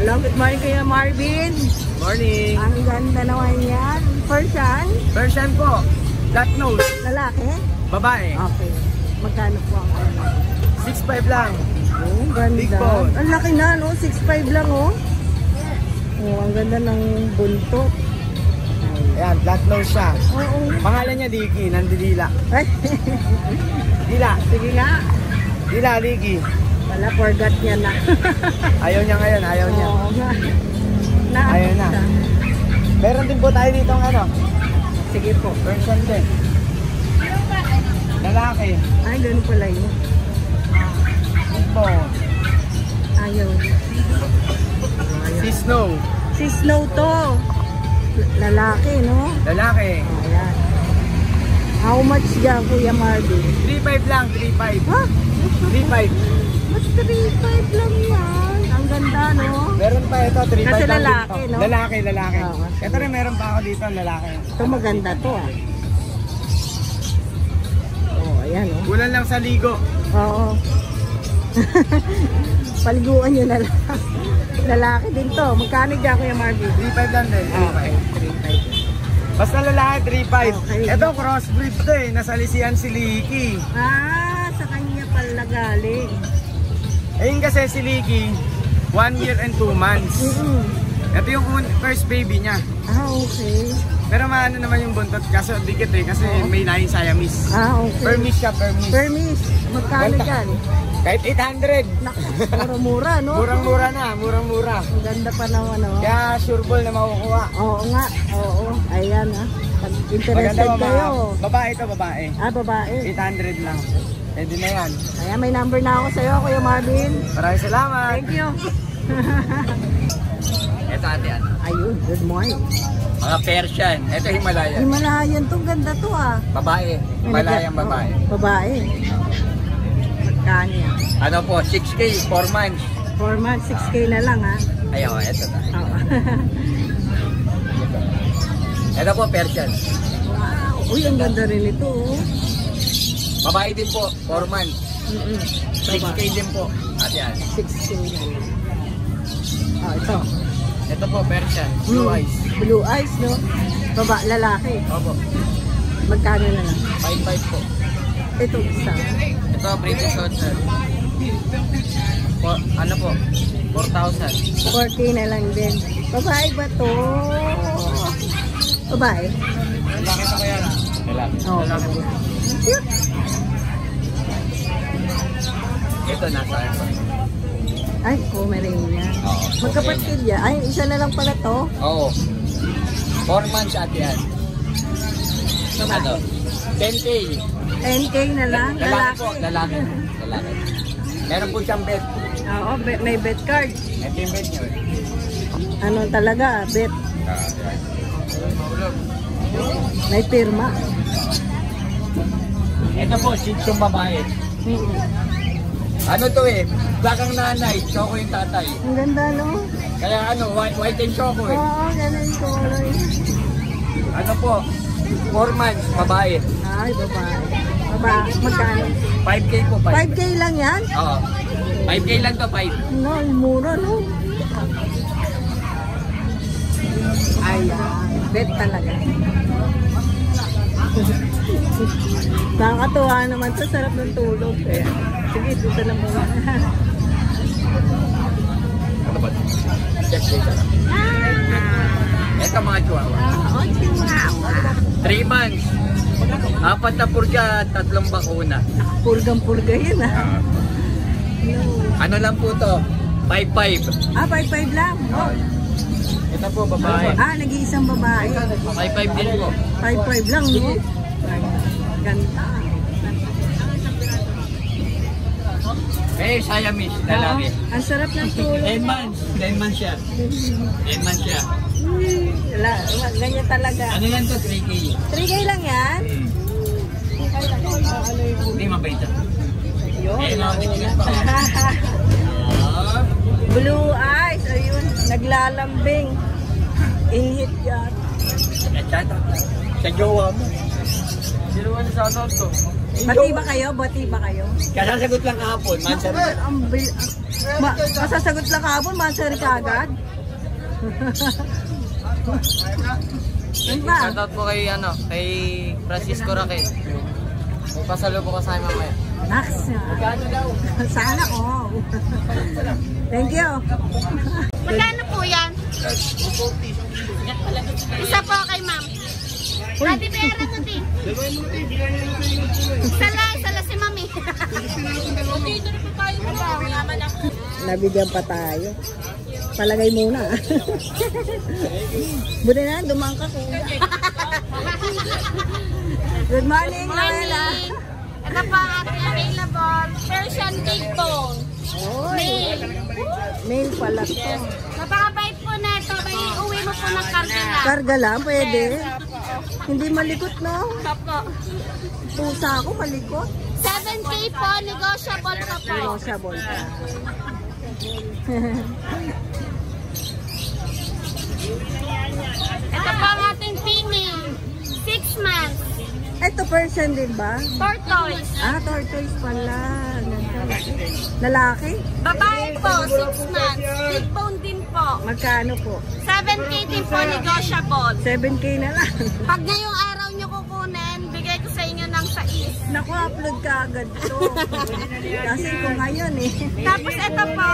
Hello, good morning kayo, Marvin. Morning. Ang ganda naman yan. Persian? Persian po. Flat nose. Lalaki? Babae. Okay. Magkano po ang ano? 6'5 lang. Oh, Big ganda. bone. Ang laki na, no? 6'5 lang, oh. Oh, ang ganda ng buntot. Ayan, flat nose siya. Oo. Pangalan niya Diki, nandidila. Ay. Dila. Sige nga. Dila, Diki. Wala, forgot niya na. Ayaw niya ngayon, ayaw niya. Oo nga. Ayaw na. Meron din po tayo dito ng ano. Sige po. Persian din. Lalaki. Ay, ganun pala yun. Ito. Ayaw. Si Snow. Si Snow to. Lalaki, no? Lalaki. Ayan. How much dyan, Kuya Marvin? 3'5 lang, 3'5. Ha? 3'5. Mas 3'5 lang yan. Ang ganda, no? Meron pa ito, 3'5 Kasi lang lalaki, dito. no? Lalaki, lalaki. Oo. Ito rin meron pa ako dito, lalaki. Ito maganda to, ah. Oh, ayan, oh. Kulang lang sa ligo. Oo. Paliguan nyo na lang. Lalaki din to. Magkano dyan, Kuya Marvin? 3'5 lang din. Okay, 3'5. Basta lalaki, 3'5. Okay. Ito, crossbreed to eh. Nasalisihan si Liki. Ah, sa kanya pala galing. Ayun kasi si Liki, 1 year and 2 months. Ito yung first baby niya. Ah, okay. Pero maano naman yung buntot kaso dikit eh. Kasi may lain Siamese. Ah, okay. Permis siya, permis. Permis. Magkano dyan? Kahit 800. Naku, mura-mura, no? Murang-mura na, murang-mura. Ang ganda pa naman, no? Kaya sure ball na makukuha. Oo nga, oo. Ayan, ha. Pag interested Maganda ba, kayo. babae ito, babae. Ah, babae. 800 lang. Pwede na yan. Ayan, may number na ako sa'yo, Kuya Marvin. Maraming salamat. Thank you. Ito ate yan. Ayun, good morning. Mga Persian. Ito Himalayan. Himalayan to, ganda to, ah. Babae. Himalayan babae. Oh, babae. Magkano yan? Ano po, 6K, 4 months. 4 months, 6K na lang, ha? Ayaw, ito na. Oo. Ito po, Persian. Wow. Uy, ang ganda rin ito, oh. Babae din po, 4 months. 6K din po. At yan. 6K na lang. Ah, ito. Ito po, Persian. Blue eyes. Blue eyes, no? Lalaki. Opo. Magkano na lang? 5'5 po. Ito isa. Ito, British Shorthair. Ano po? 4,000. 4K na lang din. Babae ba to? Babae? Lalaki ito kaya na? Lalaki. Oo. Cute. Ito, nasa ito. Ay, Pomeranian. Oo. Magkapatid yan. Ay, isa na lang pala to. Oo. 4 months at yan. Ano? 10K. 10K na lang. Lalaki po, lalaki. Lalaki. Meron po siyang bed. Oo, may bet card. Ito yung bed niyo. Ano talaga, bet. May pirma. Ito po, sitsong babae. Ano to eh, bakang nanay, choco yung tatay. Ang ganda, no? Kaya ano, white and choco eh. Oo, ganun ko. Ano po, 4 months, babae. Ay, babae. Babae, magkano? 5K po, 5. 5K lang yan? Oo. 5K lang to, 5. No, mura, no? Ayan, bet talaga. Nakakatuwa naman to, sarap ng tulog. Kaya, sige, dito na muna. Ano ba? Check dito. Ito mga chihuahua. Oh, chihuahua. 3 months. 4 na purga, 3 bakuna. Purgang-purga yun, ah. No. Ano lang po to? 5'5". Ah, 5'5 lang. Oh. Ito po, babae. Ah, nag-iisang babae. 5'5 din po. 5'5 lang, no? Ganda. Eh, Siamese, lalaki. Ang sarap ng tulog. 10 months. 10 months siya. 10 months siya. Wala, ganyan talaga. Ano lang to? 3K. 3K lang yan? Hindi mabait ito. Yun. Eh, nakikita pa. Blue eyes, ayun, naglalambing. Inhit yan. Sa jowa mo. Sino man sa to? Bati ba kayo? Bati ba kayo? Kasasagot lang kahapon. Naku, ang Masasagot lang kahapon, masari ka agad. Ano ba? Shoutout po kay Francisco Raquel. Pasalo po ka sa akin mamaya. Nax. Sana all. Thank you. Magkano po yan? Isa po kay ma'am. Ate Pera ko din. Sala si mami. Nabigyan pa tayo. Palagay muna. Buti na, dumang ka ko. Good morning, Noela. Ito pa ating available. Persian big bone. Male. Mail pala to. Napakabait po na ito. May uwi mo po ng karga lang. Karga lang, pwede. Hindi malikot, no? Opo. Pusa ako, malikot. 7K po. Negotiable pa po. Negotiable pa. Ito pa ang ating female. 6 months. Ito Persian din ba? Tortoise. Tortoise pala. Lalaki? Babae po. 6 months. Big bone din po. Magkano po? 7K din po. Negotiable. 7K na lang. Pag ngayong araw nyo kukunin, bigay ko sa inyo ng 6. Naku, upload ka agad to. Kasi kung ngayon eh. Tapos ito po,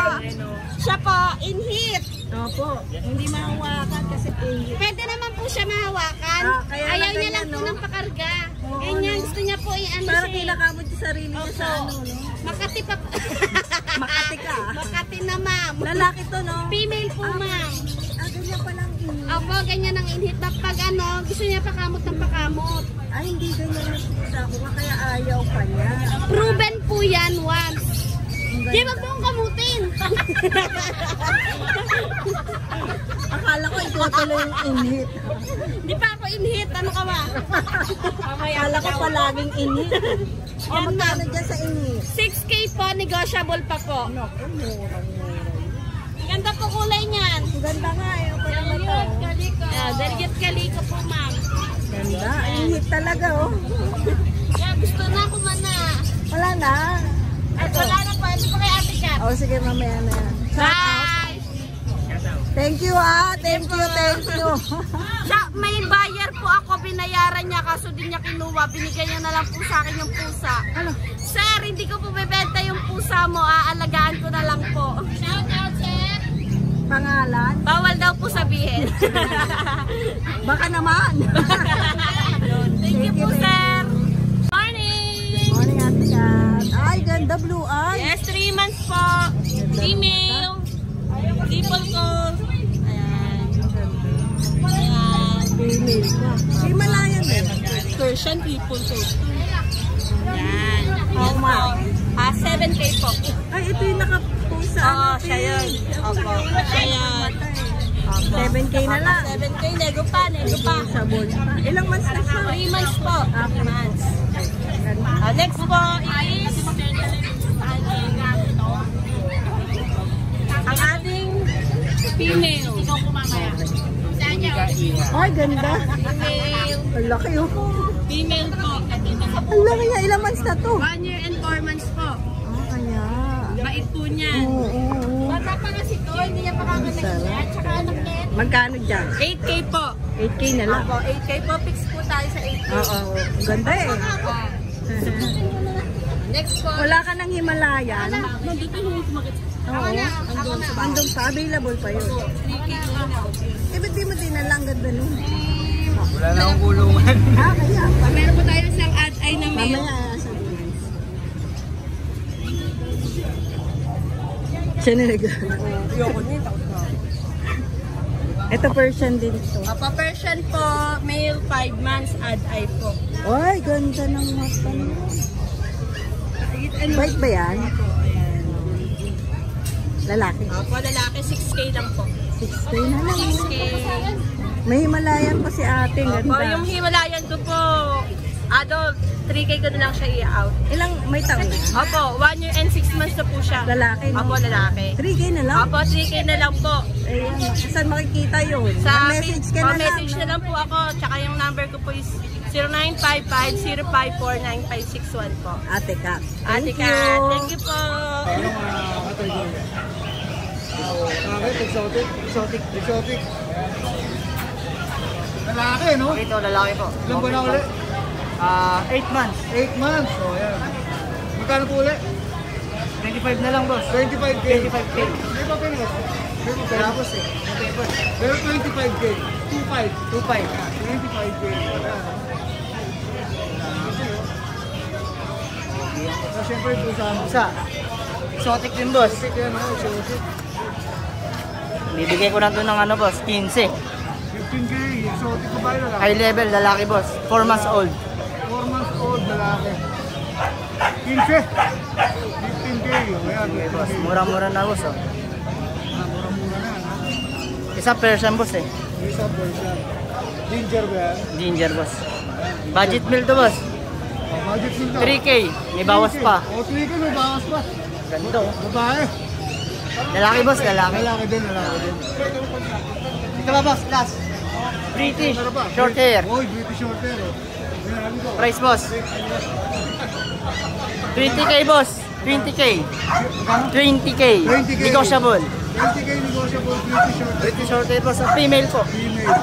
siya po, in heat. Opo, hindi mahawakan kasi eh. Pwede naman po siya mahawakan. Kaya Ayaw lang niya lang ganyan, po no? ng pakarga. Oo, Ganyan, no? gusto niya po i-ano Parang siya. kinakamot yung sarili niya sa Opo. ano, no? Makati pa po. Makati ka. Makati na ma'am. Lalaki to, no? Female po ma'am. Ganyan palang ini. Opo, ganyan ang in-heat. Pag ano, gusto niya pakamot ng pakamot. Ay, hindi ganyan yung pusa ko. Kaya ayaw pa niya. Proven po yan once. Ang Di ganda. ba po ang kamutin? Akala ko ikaw tuloy yung inhit. Di pa ako in-heat. Ano ka ba? Akala ko palaging inhit. O, Yan, magkano ma'am. dyan sa inhit? 6K po, negotiable pa po. Naku, murang-mura. Ganda po kulay niyan. Ang ganda nga eh. Ang pala Deliyot to. kaliko. Deliyot kaliko po, ma'am. Ganda. Inhit talaga, oh. Yeah, gusto na ko man na. Wala na. At wala na po. Ito po kay Ate Kat. O, sige, mamaya na yan. Bye! Thank you, Thank you, thank you. Siya, may buyer po ako. Binayaran niya. Kaso din niya kinuha. Binigay niya na lang po sa akin yung pusa. Ano? Sir, hindi ko po bebenta yung pusa mo. Aalagaan ko na lang po. Shout out, sir. Pangalan? Bawal daw po sabihin. Baka naman. Thank you po, sir. Morning! Morning, Ate Kat. Ay, ganda, blue eye. Yes, 3 months po. Female. Triple coat. Ayan. Ayan. Female ko. Himalayan eh. Persian triple coat. Ayan. How much? 7K po. Ay, ito yung nakapusa. Oo, siya yun. Opo. Siya yan. 7K na lang. 7K, nego pa, nego pa. Sabon. Ilang months na siya? 3 months po. 3 months. Next po is ang ating female. Ay, ganda. Female. Ang laki oh. Female po. Ang laki niya. Ilang months na to? 1 year and 4 months po. Kaya. Bait po niyan. Oo, oo, oo. Bata pa kasi to, hindi niya pakakalag. Tsaka anak niya. Magkano dyan? 8K po. 8K na lang. Opo, 8K po. Fix po tayo sa 8K. Oo, ang ganda eh. Next po. Wala ka ng Himalayan. Nandito yung sumakit. Oo. Andun pa. Available pa yun. 3K lang po. Eh, ba't di mo dinalang ganda nun? Wala na akong kulungan. Kaya. Meron po tayo isang ad-eye na male. Mamaya sabihin. Siya na Ito Persian din to. Papa Persian po, male 5 months, ad-eye po. Ay, ganda ng mata mo. Bait ba yan? Lalaki. Opo, lalaki 6K lang po. 6K na lang. 6K. May Himalayan pa si ate. Opo, Ganda. yung Himalayan ko po, adult, 3K ko na lang siya i-out. Ilang may taon na? Opo, 1 year and 6 months na po siya. Lalaki, no? Opo, lalaki. 3K na lang? Opo, 3K na lang po. Ayan. Saan makikita yun? Sa Message ka na lang. message na lang po ako. Tsaka yung number ko po is 0955-054-9561 po. Ate Kat. Ate Thank Kat, you. thank you po. Bakit? Exotic? Exotic. Lalaki, no? Ito, lalaki po. Ilan ba na ulit? 8 months. 8 months. O, yan. Magkano po ulit? 25 na lang, boss. 25K. 25K. May pa pinis. May pa pinis. boss eh. Okay, boss. Pero 25K. 2.5. 2.5. 25K. Ayan. So, syempre po sa Isa. Exotic din, boss. Exotic yan, no? Exotic. Bibigay ko na doon ng ano, boss. 15. 15K. Exotic ko ba yun? High level, lalaki, boss. 4 months old. 4 months old, lalaki. 15. 15K. Ayan, Okay, boss. 15K. Mura-mura na, boss. Oh. Mura-mura na, ha? Isa Persian, boss eh. Isa version. Ginger ba yan? Ginger, boss. Budget meal to, boss. Budget nito. 3K. May bawas pa. O, 3K may bawas pa. Ganda, oh. Babae. Lalaki, boss. Lalaki. Lalaki din, lalaki din. Ito ba, boss? Last. British. Ano ba? Short hair. Oy, British short hair. Oh. Yan, ko. Price, boss. 20K, boss. 20K. 20K. 20K. Negotiable. 20K negotiable British short hair. British short hair, boss. Female po. Female.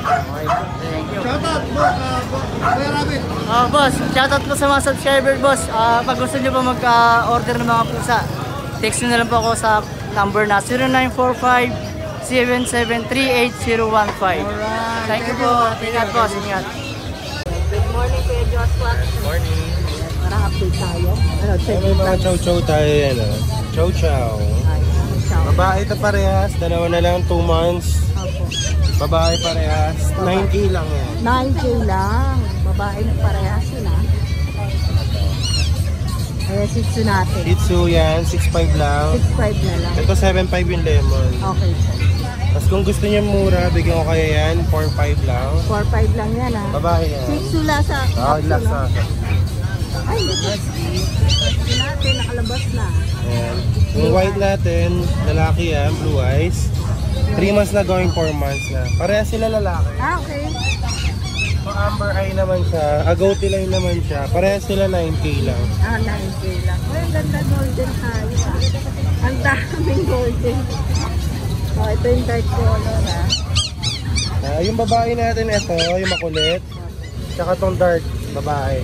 Okay. Thank you. Shout out, Kuya Rabbit. Boss, shoutout po sa mga subscriber, boss. Pag gusto nyo po mag-order ng mga pusa, text nyo na lang po ako sa number na 0945-773-8015. Alright. Thank you po. Ingat, boss. Ingat. Good morning, Kuya Joshua. Morning. Para update tayo. Ano, check May mga chow-chow tayo yan. Chow-chow. Babae ito parehas. Dalawa na lang, 2 months. Babae parehas. 9K lang yan. 9K lang. Babae na parehas yun, ha? Kaya 6 natin. Shih Tzu yan, 6'5 lang. 6.5 na lang. Ito 7'5 yung lemon. Okay po. Tapos kung gusto niya mura, bigyan ko kayo yan, 4'5 lang. 4.5 lang yan, ha? Babae yan. 6 lasa. Last na. Ay, hindi natin. Nakalabas na. Ayan. Yung white natin, lalaki yan, blue eyes. 3 months na going 4 months na. Parehas sila lalaki. Okay. So amber eye naman siya, goatee line naman siya. Parehas sila 9K lang. 9K lang. Ay, ang ganda golden tayo, ha? Ang daming golden. Oh, ito yung dark color, ha? Yung babae natin ito, yung makulit. Tsaka tong dark, babae.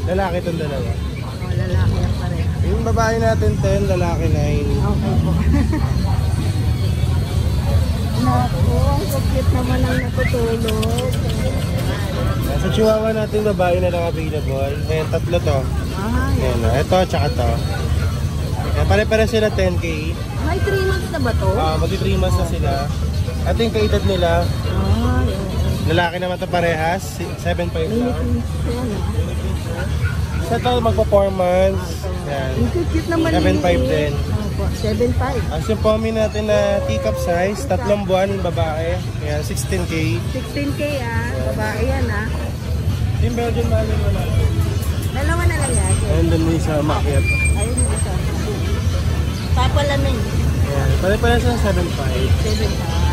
Lalaki itong dalawa. Oh, lalaki yan pareha. Yung babae natin 10, lalaki 9. Okay po. Naku, ang cute naman ang natutulog. Sa chihuahua natin, babae na lang available. Ayan, tatlo to. Ayan, ito, tsaka to. Ayan, pare-pare sila 10K. May 3 months na ba to? Magi 3 months na sila. Ito yung kaedad nila. Ay, Lalaki naman to parehas, 7'5 lang. yan, ha? Isa to, magpa 4 months. Ayan. Ang cute naman 7'5 din. Opo, 7.5. As yung pommy natin na teacup size, 3 buwan, babae. Ayan, 16K. 16K, ah. Babae yan, ah. Yung Belgian Malin mo natin. Dalawa na lang yan. Ayan, doon yung isa makiat. Ayun yung isa. Papalamin. Ayan, pare-pare sa 7'5. 7.5.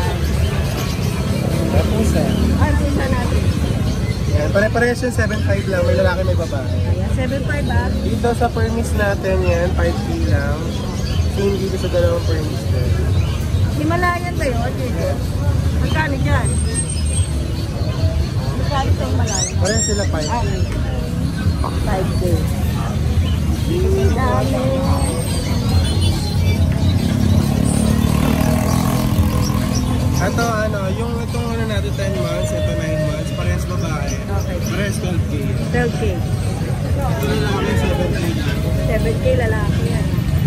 Tapos Ah, pusa natin. ayan, pare-pare sa 7'5 lang, may lalaki may babae. Ayan, 7.5, ah. Dito sa permis natin yan, 5K lang. Same dito sa dalawang permis din. Himalayan ba yun, dito? Magkano dyan? Magkano sa Himalayan? Pareha sila 5K. Ah, 5K. Dami. Ito yung itong natin 10 months, ito 9 months, parehas babae. Okay. Parehas 12K. 12K. Ito lalaki 7K. 7K lalaki yan.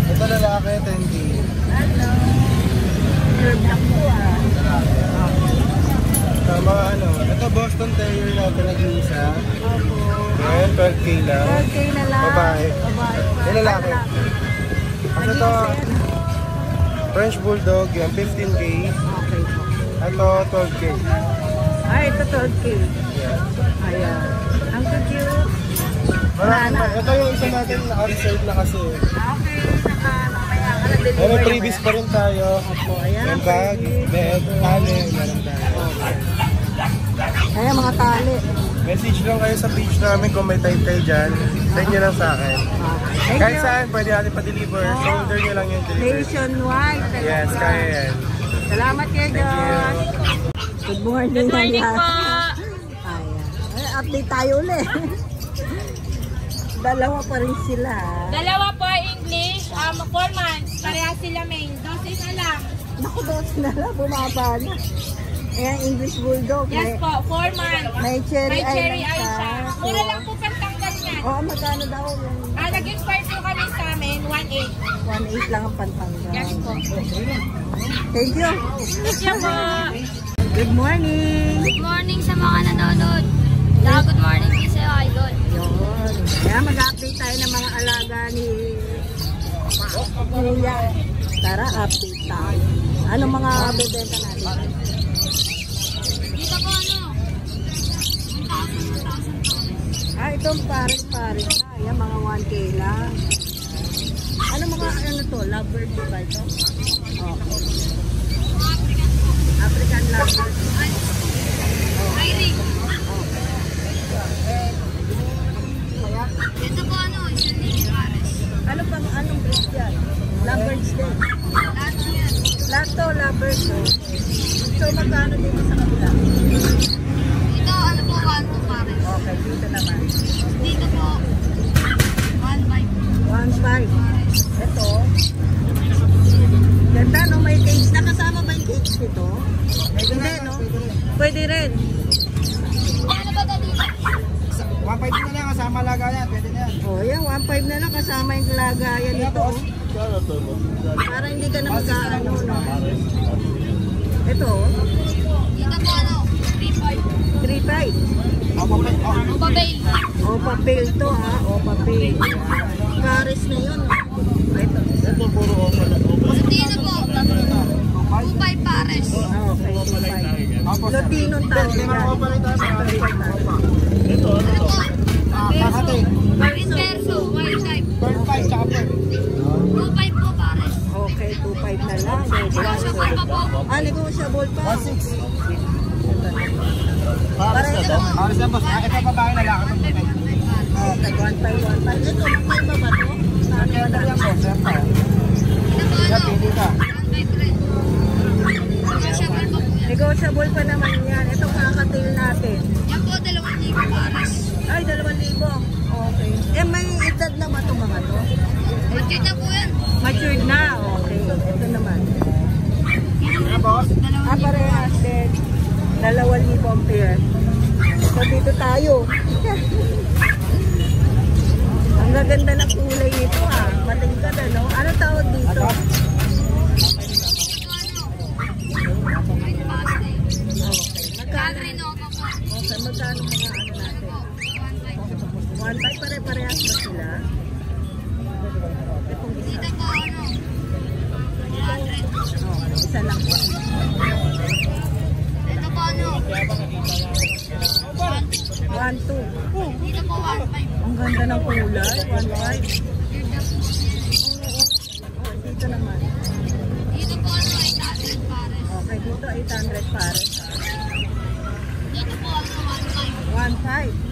Ito lalaki 10K. Ano? Herb lang po, ah. Tama ito Boston Terrier natin nag-iisa. Opo. Ayan, 12K lang. 12K na lang. Babae. Babae pa. Yung lalaki. Kasi ito, French Bulldog, yan, 15K. Okay po. Ito, 12K. Ay, ito 12K. Yan. Ayan. Ang cute. Marami pa. Ito yung isa natin naka-reserve na kasi. Okay. Saka mamaya ka na deliver. May previous pa rin tayo. Opo, ayan. Yung bag, bed, tali, meron tayo. Ayan, mga tali. Message lang kayo sa page namin kung may type kayo dyan. Send nyo lang sa akin. Thank Kahit you. saan, pwede natin pa-deliver. Shoulder nyo lang yung deliver. Nationwide. talaga. Yes, kaya yan. Salamat kayo, Josh. Good morning. Good morning Ayan. po. Ayan. Ay, update tayo ulit. Dalawa pa rin sila. Dalawa po English, 4 months. Pareha sila main. Dosis na lang. Naku, dos na lang. Bumaba na. Ayan, English Bulldog. Yes po, 4 months. May cherry May cherry eye eye lang siya. siya. Mura lang po pantanggal niyan. Oo, magkano daw yung Nag-inspire po kami sa amin, 1.8. 1.8 lang ang pantanggal. Yes po. Thank you. Thank you po. Good morning. Good morning sa mga nanonood. Good morning din sa'yo, Idol. Yun. Kaya mag-update tayo ng mga alaga ni Kuya. Tara, update tayo. Anong mga bebenta natin? Dito po ano? 1,000. Itong pares-pares na. Ayan, mga 1K lang. Ano mga, ano to? Lovebird ba ito? Okay. African lovebird. Iring. Dito po ano? Pares. Ano pang, anong breed yan? Lovebirds din. Lahat po yan. Lahat to, lovebirds. So, magkano dito sa kabila? Dito ano po? 1,2 pares. Okay, dito naman. Dito po 1,500. 1.5. Ito. Ganda, no? May cage. Nakasama ba yung cage nito? Hindi, no? Pwede rin. Ano ba dito? 1.5 na lang, kasama lagayan. Pwede na yan. O, yan. 1.5 na lang kasama yung lagayan nito. Para hindi ka na mag-ano, no? Ito. Dito po ano? 3,500. 3.5. Babail. Opa Pale to, ha? Opa Pale. Pares na yun. Ito. Dito po 2,500 pares. Okay, 2.5. Lotino tawag yan. Ito. Perso. Green perso. White type. Bird 5, tsaka bird. 2,500 po pares. Okay, 2.5 na lang. Negotiable pa po. Negotiable pa. 1.6. Para ito. Pares na boss. Ito babae na lang. Okay, 1.5, 1.5. Ito, magkaiba ba ito? Ano ba Yan po, sir. Dito po Yan, ano? pili ka. 1,500. Negotiable pa po yan. Negotiable pa naman yan. Itong kakatail natin. Yan po 2,000 pares. Ay, 2,000. Okay. May edad na ba itong mga to? Budget na po yan. Matured na. Okay. Ito naman. Yan boss. Parehas din. 2,000 ang pair. So, dito tayo. Ang gaganda ng kulay nito, ha. Matingkad, ano? Ano tawag dito? Magkano po? Okay, magkano mga ano natin? 1.5 pare-parehas ba sila? Itong isa. Dito po ano? 100. Okay, isa lang po. Dito po ano? 1.2. Dito po 1,500. Ang ganda ng kulay. 1.5. Dito naman. Dito po ano? 800 pares. Okay, dito 800 pares. Dito po ano? 1,500. 1.5.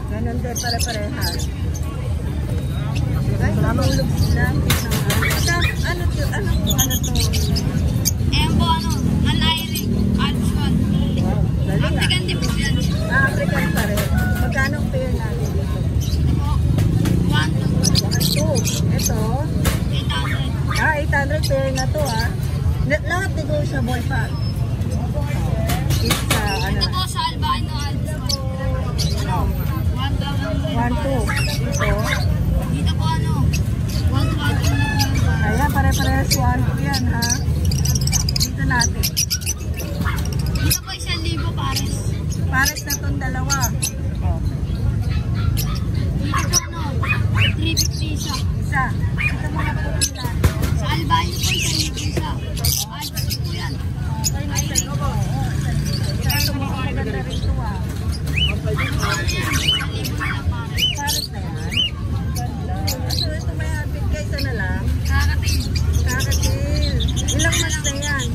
Ganon din pare-parehas. Guys, matulog sila. Ano to? Ayan po ano? Al-Iring. Alpswan. Galing, African din po yan. African pa rin. Magkano ang pair natin dito? Dito po 1,200. 2. Ito. 800. 800 pair na to, ha. Lahat negotiable pa. Isa, ano? Ito po sa Albino Alpswan. Ano? 1,000. 1.2. Ito. Dito po ano? 1,200. Ayan, pare-parehas 1.2 yan, ha. Dito natin. Dito po 1,000 pares. Pares na itong dalawa. Dito po ano? 350 isa. Isa. Ito mga puti natin. Sa Albino po 1,000 isa. Alpswan po yan. Ito mga maganda rin ito, ha. Pares na yan. So, ito may habit guys, na lang. Kakatil. Ilang months na yan?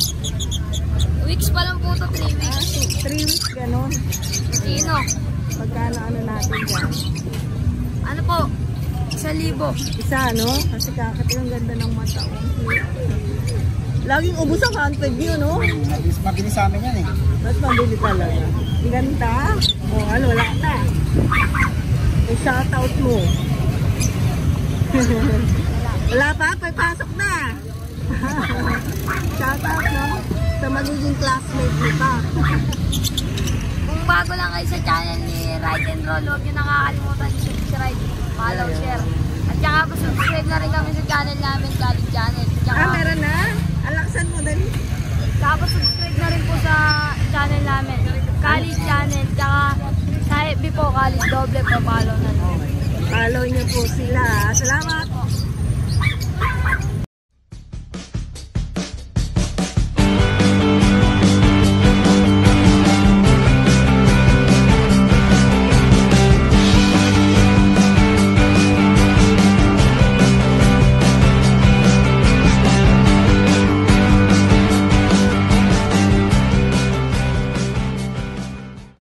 Weeks pa lang po ito, 3 weeks. 3 weeks, gano'n. Sino? Magkano ano natin dyan? Ano po? 1,000. Isa, no? Kasi kakati ang ganda ng mata. Laging ubos ang 100 view, no? Mabilis sa amin yan eh. Ba't mabili talaga? Ang ganda. O, ano, wala na. May shoutout mo. Wala pa? Pagpasok na. Shoutout, no? Sa magiging classmate mo pa. Kung bago lang kayo sa channel ni Ride and Roll, huwag nyo nakakalimutan subscribe, follow, share. At saka subscribe na rin kami sa channel namin, College Channel. Tsaka, Meron na? Alaksan mo dali. Saka subscribe na rin po sa channel namin, College Channel. Tsaka sa FB po, College Doble po, follow na rin. Follow niyo po sila. Salamat.